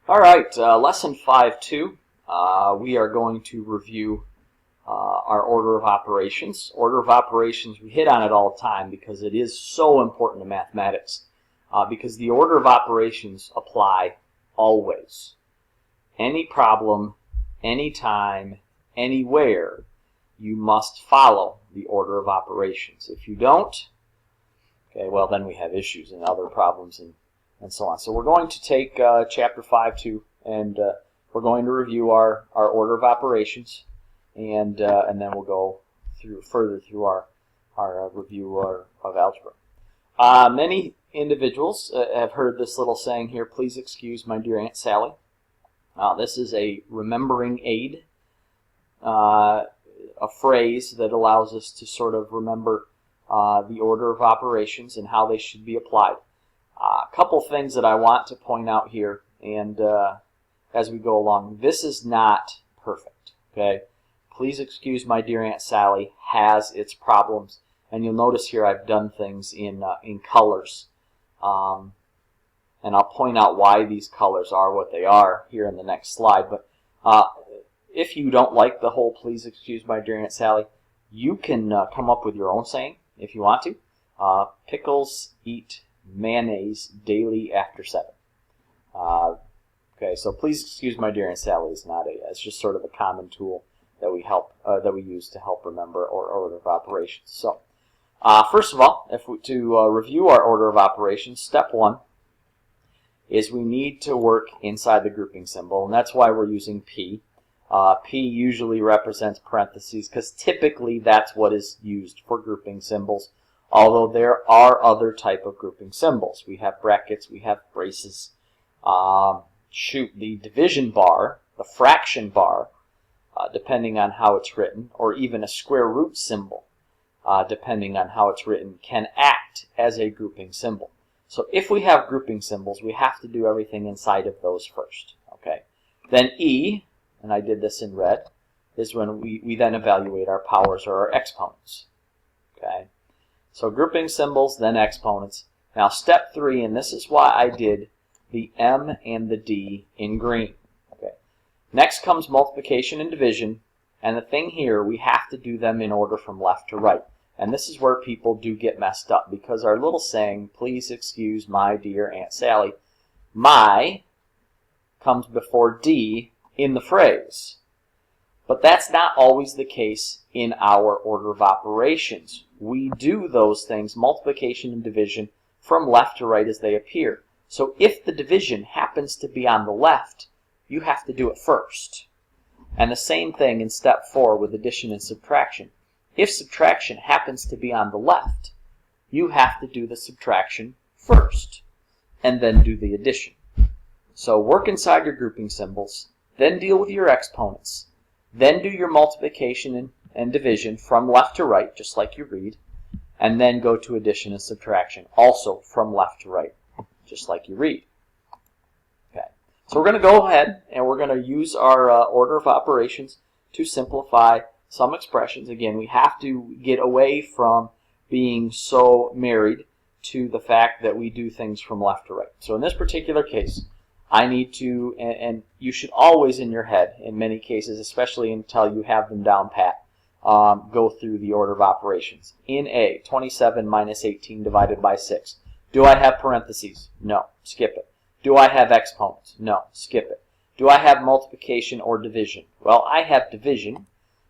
All right, lesson 5.2. We are going to review our order of operations. Order of operations, we hit on it all the time because it is so important to mathematics. Because the order of operations apply always. Any problem, anytime, anywhere, you must follow the order of operations. If you don't, okay, well then we have issues and other problems and so on. So we're going to take chapter 5.2 and we're going to review our order of operations, and then we'll go further through our review of algebra. Many individuals have heard this little saying here, "Please excuse my dear Aunt Sally." This is a remembering aid, a phrase that allows us to sort of remember the order of operations and how they should be applied. A couple things that I want to point out here, and as we go along, this is not perfect. Okay, please excuse my dear Aunt Sally has its problems, and you'll notice here I've done things in colors, and I'll point out why these colors are what they are here in the next slide. But if you don't like the whole "please excuse my dear Aunt Sally," you can come up with your own saying if you want to. Pickles eat mayonnaise daily after 7. Okay, so "please excuse my dear Aunt Sally" is not it's just sort of a common tool that we use to help remember our order of operations. So first of all, to review our order of operations, step 1 is we need to work inside the grouping symbol, and that's why we're using P. P usually represents parentheses because typically that's what is used for grouping symbols, although there are other type of grouping symbols. We have brackets, we have braces, the division bar, the fraction bar, depending on how it's written, or even a square root symbol, depending on how it's written, can act as a grouping symbol. So if we have grouping symbols, we have to do everything inside of those first. Okay. Then E, and I did this in red, is when we then evaluate our powers or our exponents. Okay. So grouping symbols, then exponents. Now step 3, and this is why I did the M and the D in green. Okay. Next comes multiplication and division, and the thing here, we have to do them in order from left to right. And this is where people do get messed up, because our little saying, "Please excuse my dear Aunt Sally," my comes before D in the phrase. But that's not always the case in our order of operations. We do those things, multiplication and division, from left to right as they appear. So if the division happens to be on the left, you have to do it first. And the same thing in step 4 with addition and subtraction. If subtraction happens to be on the left, you have to do the subtraction first, and then do the addition. So work inside your grouping symbols, then deal with your exponents, then do your multiplication and division from left to right, just like you read, and then go to addition and subtraction, also from left to right, just like you read. Okay. So we're going to go ahead and we're going to use our order of operations to simplify some expressions. Again, we have to get away from being so married to the fact that we do things from left to right. So in this particular case, I need to, and you should always in your head, in many cases, especially until you have them down pat, go through the order of operations. In A, 27 minus 18 divided by 6. Do I have parentheses? No. Skip it. Do I have exponents? No. Skip it. Do I have multiplication or division? Well, I have division,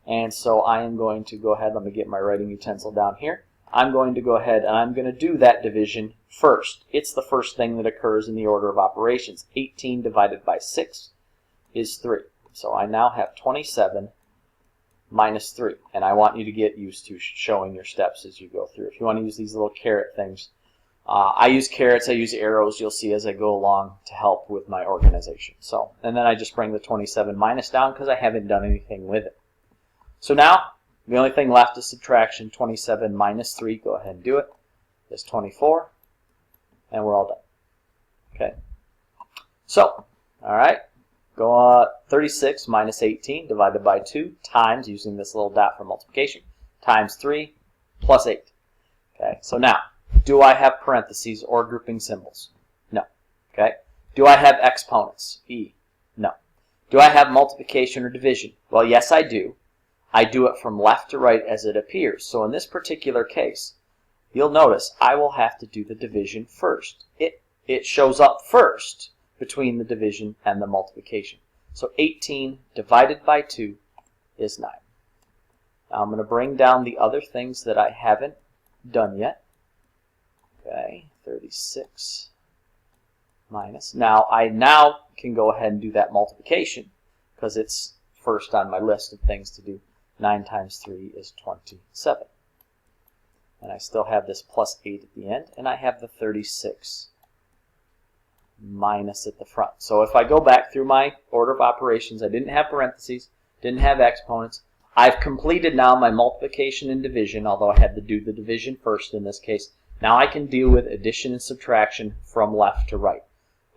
and so I am going to go ahead, let me get my writing utensil down here. I'm going to go ahead and I'm going to do that division first. It's the first thing that occurs in the order of operations. 18 divided by 6 is 3. So I now have 27 minus 3. And I want you to get used to showing your steps as you go through. If you want to use these little caret things, I use carets, I use arrows, you'll see as I go along to help with my organization. So, and then I just bring the 27 minus down because I haven't done anything with it. So now, the only thing left is subtraction. 27 minus 3, go ahead and do it, is 24, and we're all done. Okay. So, all right, go 36 minus 18 divided by 2 times, using this little dot for multiplication, times 3 plus 8. Okay, so now, do I have parentheses or grouping symbols? No. Okay, Do I have exponents? E. No. Do I have multiplication or division? Well, yes, I do. I do it from left to right as it appears. So in this particular case, you'll notice I will have to do the division first. It shows up first between the division and the multiplication. So 18 divided by 2 is 9. Now I'm going to bring down the other things that I haven't done yet. Okay, 36 minus. Now I can go ahead and do that multiplication because it's first on my list of things to do. 9 times 3 is 27. And I still have this plus 8 at the end, and I have the 36 minus at the front. So if I go back through my order of operations, I didn't have parentheses, didn't have exponents. I've completed now my multiplication and division, although I had to do the division first in this case. Now I can deal with addition and subtraction from left to right.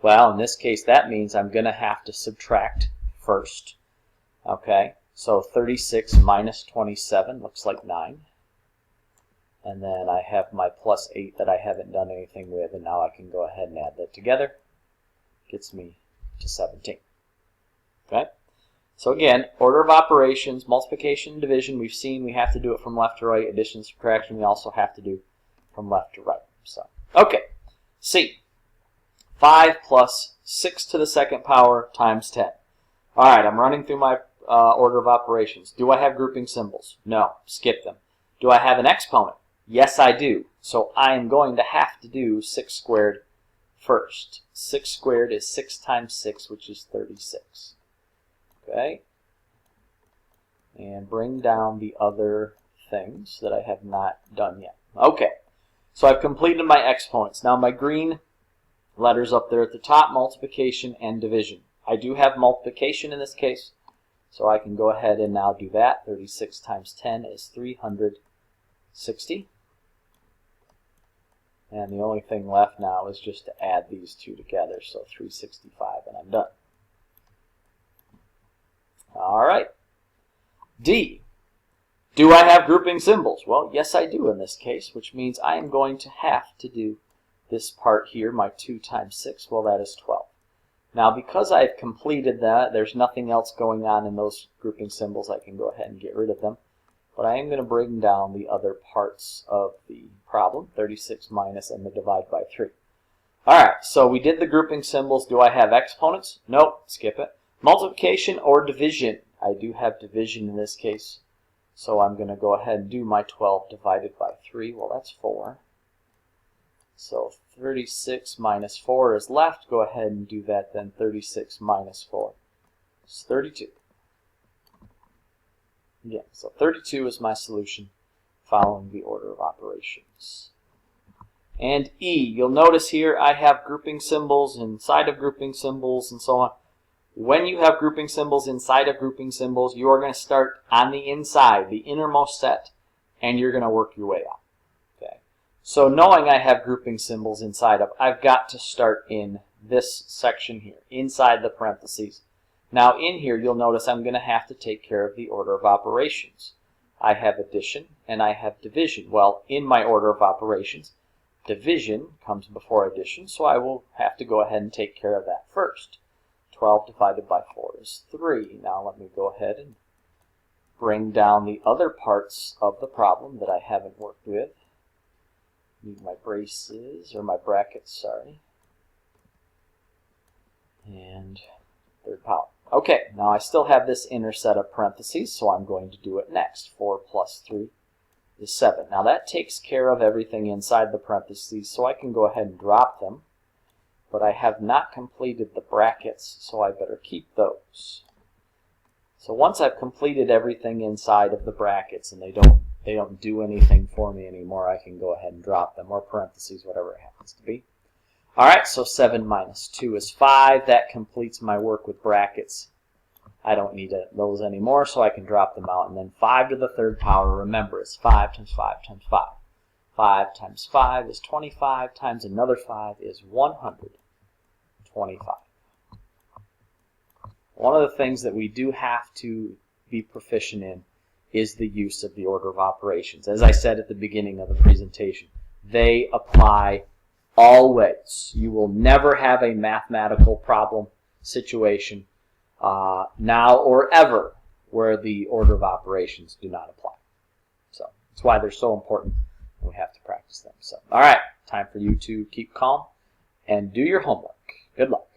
Well, in this case, that means I'm going to have to subtract first. Okay, so 36 minus 27 looks like 9. And then I have my plus 8 that I haven't done anything with, and now I can go ahead and add that together. Gets me to 17. Okay? So again, order of operations, multiplication and division, we've seen we have to do it from left to right. Addition and subtraction, we also have to do from left to right. So, okay. C. 5 plus 6 to the second power times 10. All right, I'm running through my order of operations. Do I have grouping symbols? No. Skip them. Do I have an exponent? Yes, I do. So I am going to have to do 6 squared first. 6 squared is 6 times 6, which is 36. Okay? And bring down the other things that I have not done yet. Okay. So I've completed my exponents. Now my green letters up there at the top, multiplication and division. I do have multiplication in this case, so I can go ahead and now do that. 36 times 10 is 360. And the only thing left now is just to add these two together, so 365, and I'm done. All right. D. Do I have grouping symbols? Well, yes, I do in this case, which means I am going to have to do this part here, my 2 times 6. Well, that is 12. Now, because I've completed that, there's nothing else going on in those grouping symbols. I can go ahead and get rid of them. But I am going to bring down the other parts of the problem, 36 minus and the divide by 3. All right, so we did the grouping symbols. Do I have exponents? Nope, skip it. Multiplication or division? I do have division in this case. So I'm going to go ahead and do my 12 divided by 3. Well, that's 4. So 36 minus 4 is left. Go ahead and do that then. 36 minus 4 is 32. Yeah, so 32 is my solution following the order of operations. And E, you'll notice here I have grouping symbols inside of grouping symbols and so on. When you have grouping symbols inside of grouping symbols, you are going to start on the inside, the innermost set, and you're going to work your way up. Okay. So knowing I have grouping symbols inside of, I've got to start in this section here, inside the parentheses. Now in here, you'll notice I'm going to have to take care of the order of operations. I have addition and I have division. Well, in my order of operations, division comes before addition, so I will have to go ahead and take care of that first. 12 divided by 4 is 3. Now let me go ahead and bring down the other parts of the problem that I haven't worked with. Need my braces, or my brackets, sorry. And third power. Okay, now I still have this inner set of parentheses, so I'm going to do it next. 4 plus 3 is 7. Now that takes care of everything inside the parentheses, so I can go ahead and drop them. But I have not completed the brackets, so I better keep those. So once I've completed everything inside of the brackets and they don't do anything for me anymore, I can go ahead and drop them, or parentheses, whatever it happens to be. All right, so 7 minus 2 is 5. That completes my work with brackets. I don't need those anymore, so I can drop them out. And then 5 to the third power, remember, it's 5 times 5 times 5. 5 times 5 is 25, times another 5 is 125. One of the things that we do have to be proficient in is the use of the order of operations. As I said at the beginning of the presentation, they apply Always. You will never have a mathematical problem situation now or ever where the order of operations do not apply. So that's why they're so important, and we have to practice them. So, all right, time for you to keep calm and do your homework. Good luck.